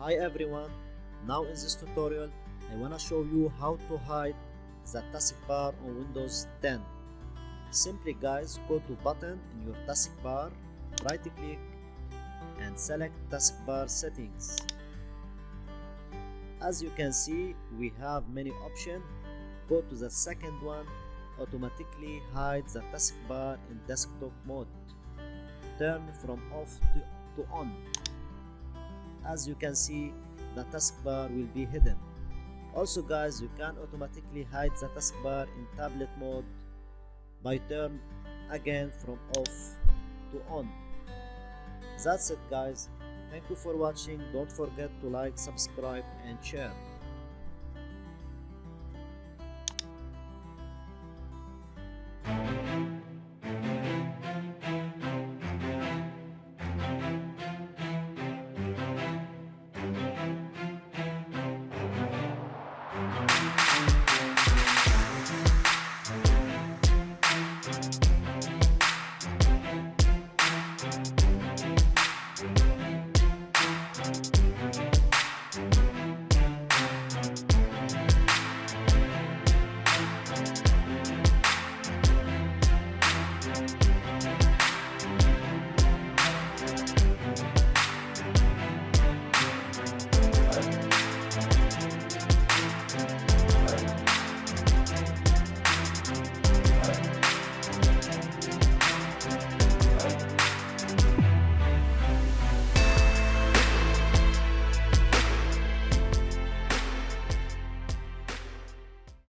Hi everyone, now in this tutorial I wanna show you how to hide the taskbar on Windows 10. Simply guys, go to button in your taskbar, right click and select taskbar settings. As you can see, we have many options. Go to the second one, automatically hide the taskbar in desktop mode. Turn from off to on. As you can see, the taskbar will be hidden. Also guys, you can automatically hide the taskbar in tablet mode by turn again from off to on. That's it guys. Thank you for watching. Don't forget to like, subscribe and share.